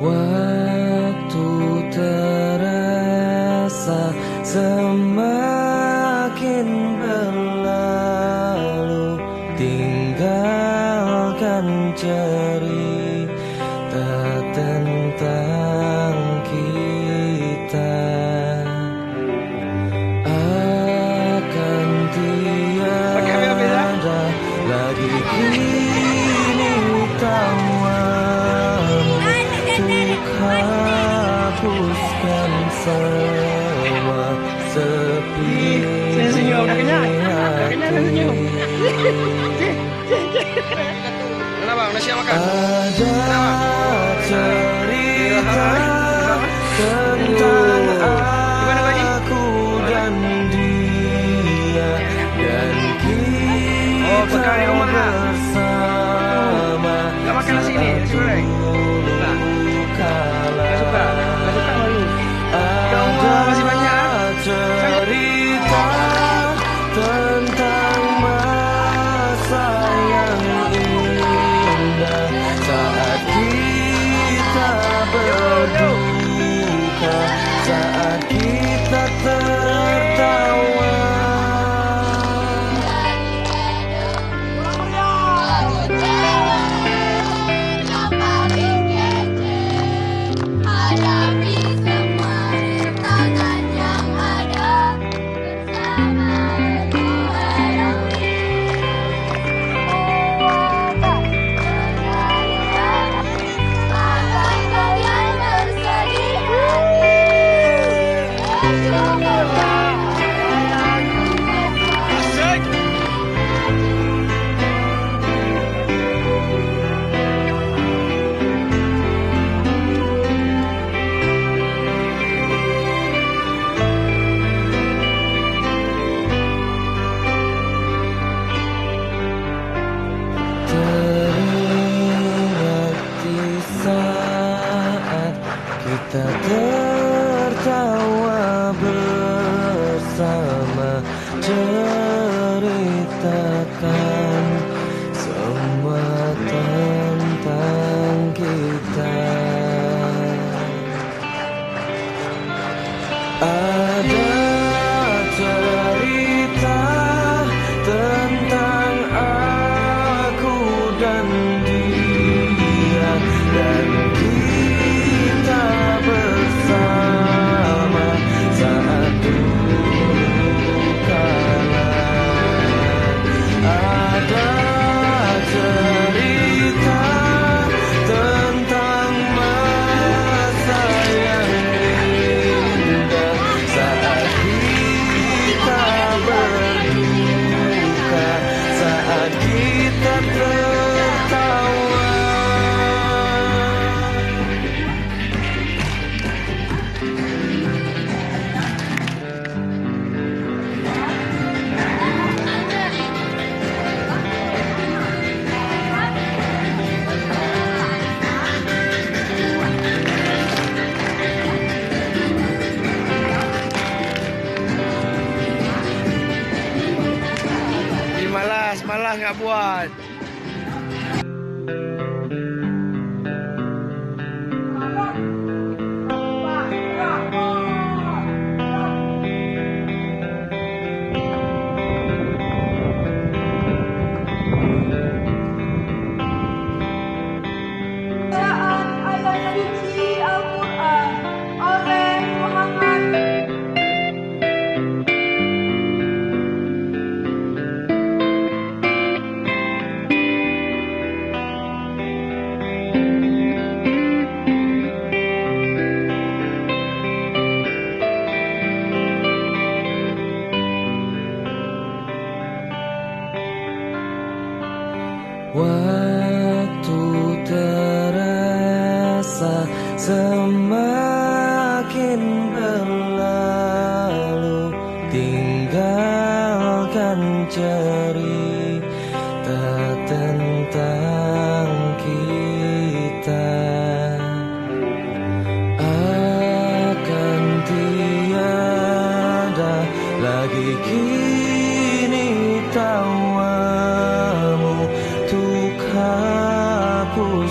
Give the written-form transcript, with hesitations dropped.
Waktu terasa semakin berlalu, tinggalkan cerita tentang kita. Akan tiada lagi kini tawamu untuk hapuskan semua sepi hati. Kenapa? Udah siap makan? Ada cerita tentang aku dan dia, dan kita bersama. Gak makan nasi ini, nasi goreng? Gak suka? Gak suka malu? Ya Allah, masih banyak. Cerita tentang masa yang indah saat kita berduka, saat kita tertawa. Kita tertawa bersama, ceritakan semua tentang kita. Ada cerita tentang aku dan dia, dan kita bersama saat dulu kala. Ada cerita tentang masa yang indah Semakin berlalu, tinggalkan cerita tentang kita. Akan tiada lagi kini tawamu untuk hapuskan